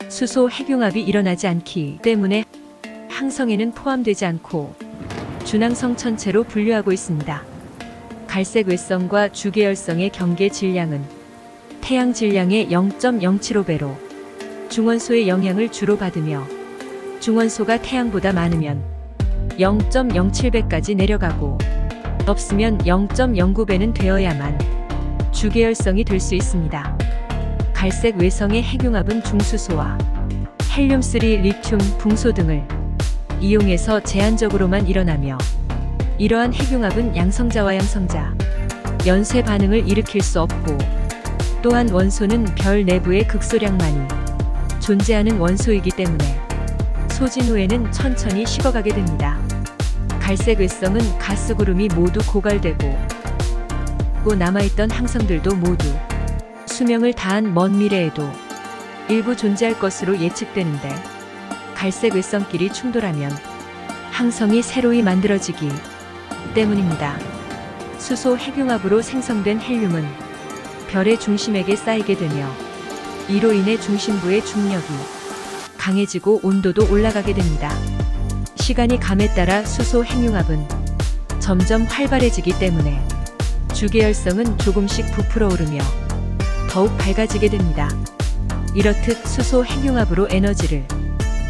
수소 핵융합이 일어나지 않기 때문에 항성에는 포함되지 않고 준항성 천체로 분류하고 있습니다. 갈색 외성과 주계열성의 경계 질량은 태양 질량의 0.075배로 중원소의 영향을 주로 받으며 중원소가 태양보다 많으면 0.07배까지 내려가고 없으면 0.09배는 되어야만 주계열성이 될 수 있습니다. 갈색 외성의 핵융합은 중수소와 헬륨3, 리튬, 붕소 등을 이용해서 제한적으로만 일어나며 이러한 핵융합은 양성자와 양성자, 연쇄 반응을 일으킬 수 없고 또한 원소는 별 내부에 극소량만이 존재하는 원소이기 때문에 소진 후에는 천천히 식어가게 됩니다. 갈색 외성은 가스구름이 모두 고갈되고 남아있던 항성들도 모두 수명을 다한 먼 미래에도 일부 존재할 것으로 예측되는데 갈색 외성끼리 충돌하면 항성이 새로이 만들어지기 때문입니다. 수소 핵융합으로 생성된 헬륨은 별의 중심에게 쌓이게 되며 이로 인해 중심부의 중력이 강해지고 온도도 올라가게 됩니다. 시간이 감에 따라 수소 핵융합은 점점 활발해지기 때문에 주계열성은 조금씩 부풀어 오르며 더욱 밝아지게 됩니다. 이렇듯 수소 핵융합으로 에너지를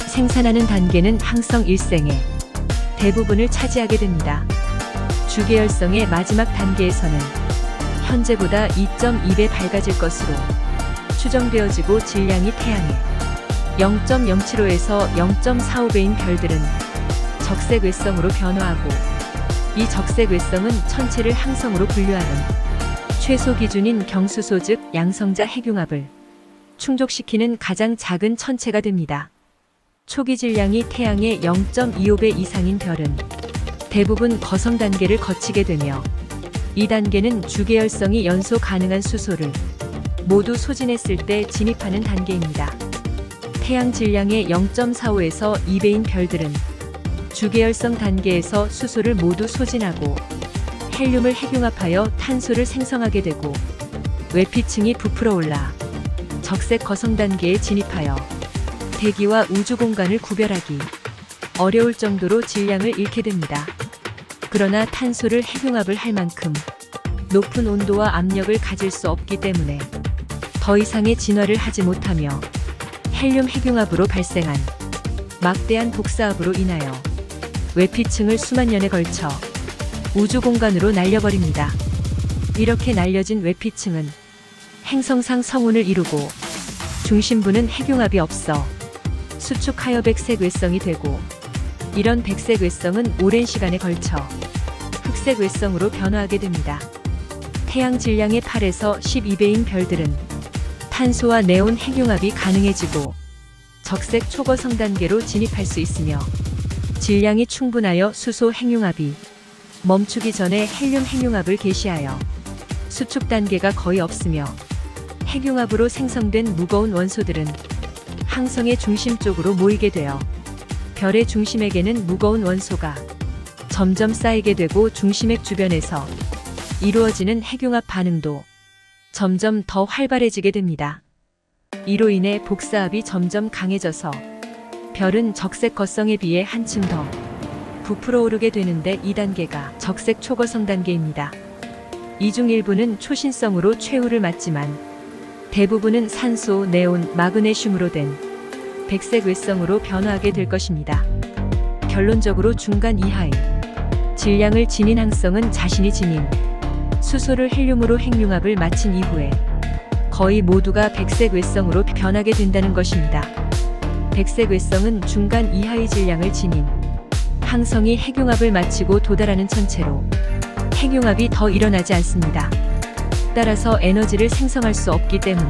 생산하는 단계는 항성 일생의 대부분을 차지하게 됩니다. 주계열성의 마지막 단계에서는 현재보다 2.2배 밝아질 것으로 추정되어지고 질량이 태양의 0.075에서 0.45배인 별들은 적색 외성으로 변화하고 이 적색 외성은 천체를 항성으로 분류하는 최소 기준인 경수소 즉 양성자 핵융합을 충족시키는 가장 작은 천체가 됩니다. 초기 질량이 태양의 0.25배 이상인 별은 대부분 거성 단계를 거치게 되며 이 단계는 주계열성이 연소 가능한 수소를 모두 소진했을 때 진입하는 단계입니다. 태양 질량의 0.45에서 2배인 별들은 주계열성 단계에서 수소를 모두 소진하고 헬륨을 핵융합하여 탄소를 생성하게 되고 외피층이 부풀어 올라 적색 거성 단계에 진입하여 대기와 우주 공간을 구별하기 어려울 정도로 질량을 잃게 됩니다. 그러나 탄소를 핵융합을 할 만큼 높은 온도와 압력을 가질 수 없기 때문에 더 이상의 진화를 하지 못하며 헬륨 핵융합으로 발생한 막대한 복사압으로 인하여 외피층을 수만 년에 걸쳐 우주 공간으로 날려버립니다. 이렇게 날려진 외피층은 행성상 성운을 이루고 중심부는 핵융합이 없어 수축하여 백색 외성이 되고 이런 백색 외성은 오랜 시간에 걸쳐 흑색 외성으로 변화하게 됩니다. 태양 질량의 8에서 12배인 별들은 탄소와 네온 핵융합이 가능해지고 적색 초거성 단계로 진입할 수 있으며 질량이 충분하여 수소 핵융합이 멈추기 전에 헬륨 핵융합을 개시하여 수축 단계가 거의 없으며 핵융합으로 생성된 무거운 원소들은 항성의 중심 쪽으로 모이게 되어 별의 중심에게는 무거운 원소가 점점 쌓이게 되고 중심액 주변에서 이루어지는 핵융합 반응도 점점 더 활발해지게 됩니다. 이로 인해 복사압이 점점 강해져서 별은 적색 거성에 비해 한층 더 부풀어 오르게 되는데 이 단계가 적색 초거성 단계입니다. 이 중 일부는 초신성으로 최후를 맞지만 대부분은 산소, 네온, 마그네슘으로 된 백색 외성으로 변화하게 될 것입니다. 결론적으로 중간 이하의 질량을 지닌 항성은 자신이 지닌 수소를 헬륨으로 핵융합을 마친 이후에 거의 모두가 백색 외성으로 변하게 된다는 것입니다. 백색 외성은 중간 이하의 질량을 지닌 항성이 핵융합을 마치고 도달하는 천체로 핵융합이 더 일어나지 않습니다. 따라서 에너지를 생성할 수 없기 때문에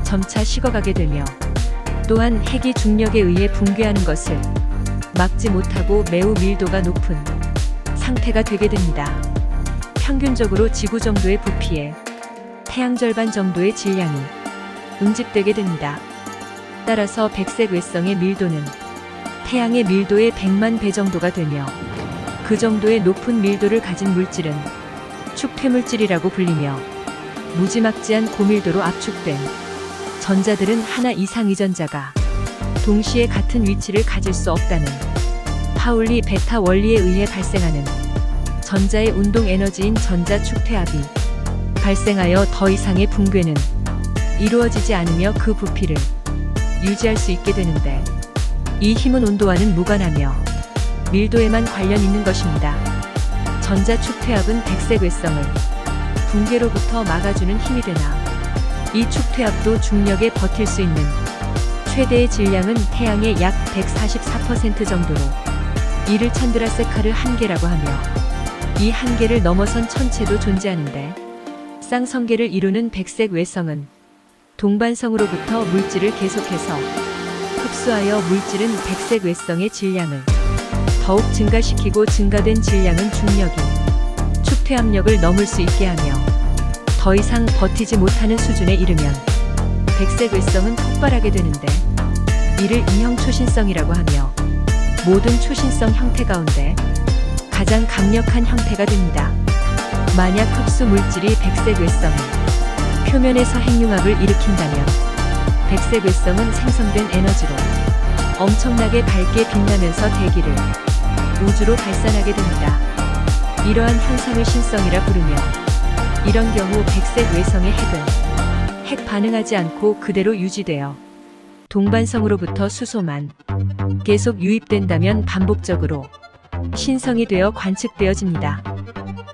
점차 식어가게 되며 또한 핵이 중력에 의해 붕괴하는 것을 막지 못하고 매우 밀도가 높은 상태가 되게 됩니다. 평균적으로 지구 정도의 부피에 태양 절반 정도의 질량이 응집되게 됩니다. 따라서 백색 외성의 밀도는 태양의 밀도의 100만 배 정도가 되며 그 정도의 높은 밀도를 가진 물질은 축폐물질이라고 불리며 무지막지한 고밀도로 압축된 전자들은 하나 이상의 전자가 동시에 같은 위치를 가질 수 없다는 파울리 베타 원리에 의해 발생하는 전자의 운동 에너지인 전자 축퇴합이 발생하여 더 이상의 붕괴는 이루어지지 않으며 그 부피를 유지할 수 있게 되는데, 이 힘은 온도와는 무관하며 밀도에만 관련 있는 것입니다. 전자 축퇴합은 백색 외성을 붕괴로부터 막아주는 힘이 되나, 이 축퇴합도 중력에 버틸 수 있는 최대의 질량은 태양의 약 144% 정도로 이를 찬드라세카르 한계라고 하며, 이 한계를 넘어선 천체도 존재하는데, 쌍성계를 이루는 백색 외성은 동반성으로부터 물질을 계속해서 흡수하여 물질은 백색 외성의 질량을 더욱 증가시키고, 증가된 질량은 중력이 축퇴압력을 넘을 수 있게 하며 더 이상 버티지 못하는 수준에 이르면 백색 외성은 폭발하게 되는데, 이를 이형 초신성이라고 하며 모든 초신성 형태 가운데 가장 강력한 형태가 됩니다. 만약 흡수 물질이 백색 외성의 표면에서 핵융합을 일으킨다면 백색 외성은 생성된 에너지로 엄청나게 밝게 빛나면서 대기를 우주로 발산하게 됩니다. 이러한 현상을 신성이라 부르며, 이런 경우 백색 외성의 핵은 핵 반응하지 않고 그대로 유지되어 동반성으로부터 수소만 계속 유입된다면 반복적으로 신성이 되어 관측되어집니다.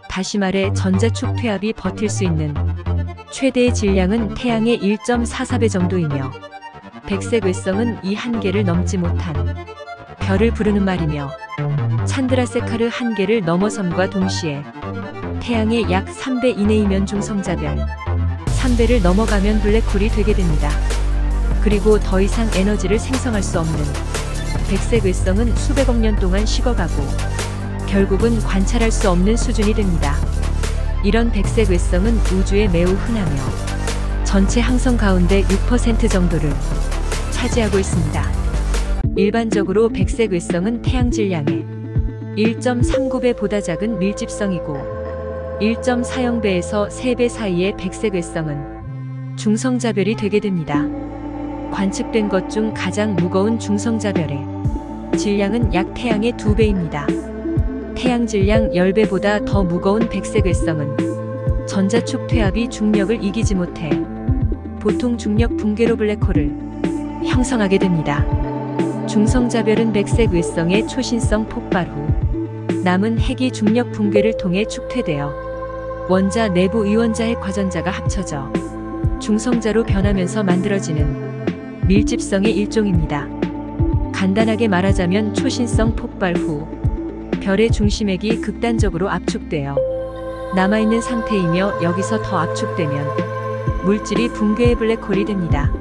다시 말해 전자 축퇴합이 버틸 수 있는 최대의 질량은 태양의 1.44배 정도이며, 백색 외성은 이 한계를 넘지 못한 별을 부르는 말이며, 찬드라세카르 한계를 넘어섬과 동시에 태양의 약 3배 이내이면 중성자별, 3배를 넘어가면 블랙홀이 되게 됩니다. 그리고 더 이상 에너지를 생성할 수 없는 백색 외성은 수백억 년 동안 식어가고 결국은 관찰할 수 없는 수준이 됩니다. 이런 백색 외성은 우주에 매우 흔하며 전체 항성 가운데 6% 정도를 차지하고 있습니다. 일반적으로 백색 외성은 태양 질량의 1.39배보다 작은 밀집성이고, 1.40배에서 3배 사이의 백색 외성은 중성자별이 되게 됩니다. 관측된 것 중 가장 무거운 중성자별의 질량은 약 태양의 2배입니다. 태양 질량 10배보다 더 무거운 백색 외성은 전자축퇴합이 중력을 이기지 못해 보통 중력 붕괴로 블랙홀을 형성하게 됩니다. 중성자별은 백색 외성의 초신성 폭발 후 남은 핵이 중력 붕괴를 통해 축퇴되어 원자 내부 이원자 핵 과전자가 합쳐져 중성자로 변하면서 만들어지는 밀집성의 일종입니다. 간단하게 말하자면 초신성 폭발 후 별의 중심핵이 극단적으로 압축되어 남아있는 상태이며, 여기서 더 압축되면 물질이 붕괴의 블랙홀이 됩니다.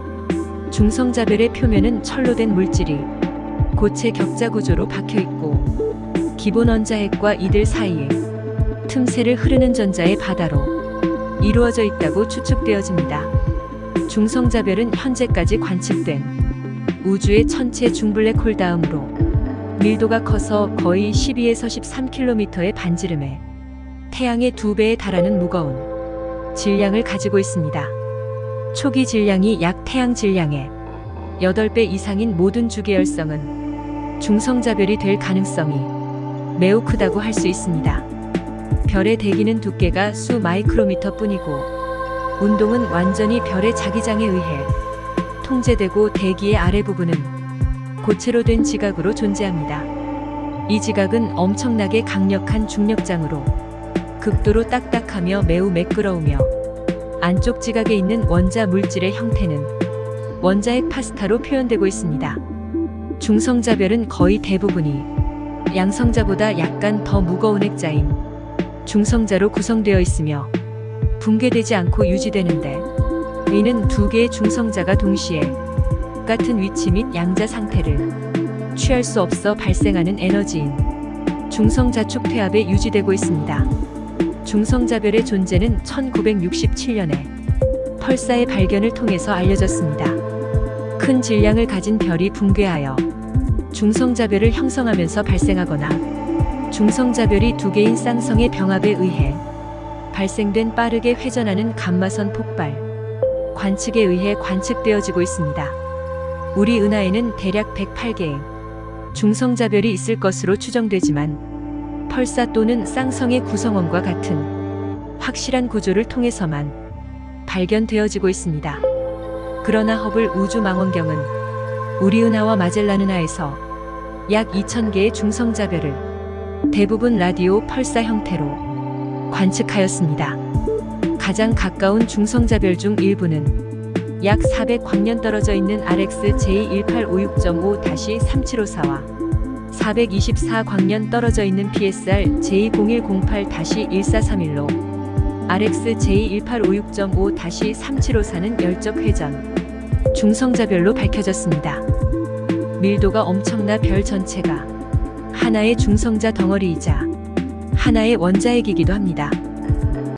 중성자별의 표면은 철로 된 물질이 고체 격자 구조로 박혀있고, 기본 원자핵과 이들 사이에 틈새를 흐르는 전자의 바다로 이루어져 있다고 추측되어집니다. 중성자별은 현재까지 관측된 우주의 천체 중블랙홀 다음으로 밀도가 커서 거의 12에서 13km의 반지름에 태양의 2배에 달하는 무거운 질량을 가지고 있습니다. 초기 질량이 약 태양 질량의 8배 이상인 모든 주계열성은 중성자별이 될 가능성이 매우 크다고 할 수 있습니다. 별의 대기는 두께가 수 마이크로미터 뿐이고, 운동은 완전히 별의 자기장에 의해 통제되고, 대기의 아래 부분은 고체로 된 지각으로 존재합니다. 이 지각은 엄청나게 강력한 중력장으로 극도로 딱딱하며 매우 매끄러우며, 안쪽 지각에 있는 원자 물질의 형태는 원자핵 파스타로 표현되고 있습니다. 중성자별은 거의 대부분이 양성자보다 약간 더 무거운 핵자인 중성자로 구성되어 있으며 붕괴되지 않고 유지되는데, 이는 두 개의 중성자가 동시에 같은 위치 및 양자 상태를 취할 수 없어 발생하는 에너지인 중성자축퇴합에 유지되고 있습니다. 중성자별의 존재는 1967년에 펄사의 발견을 통해서 알려졌습니다. 큰 질량을 가진 별이 붕괴하여 중성자별을 형성하면서 발생하거나, 중성자별이 두 개인 쌍성의 병합에 의해 발생된 빠르게 회전하는 감마선 폭발, 관측에 의해 관측되어지고 있습니다. 우리 은하에는 대략 108개의 중성자별이 있을 것으로 추정되지만 펄사 또는 쌍성의 구성원과 같은 확실한 구조를 통해서만 발견되어지고 있습니다. 그러나 허블 우주망원경은 우리 은하와 마젤란 은하에서 약 2000개의 중성자별을 대부분 라디오 펄사 형태로 관측하였습니다. 가장 가까운 중성자별 중 일부는 약 400광년 떨어져 있는 RX J1856.5-3754와 424광년 떨어져 있는 PSR J0108-1431로 RX J1856.5-3754는 열적 회전 중성자별로 밝혀졌습니다. 밀도가 엄청나 별 전체가 하나의 중성자 덩어리이자 하나의 원자핵이기도 합니다.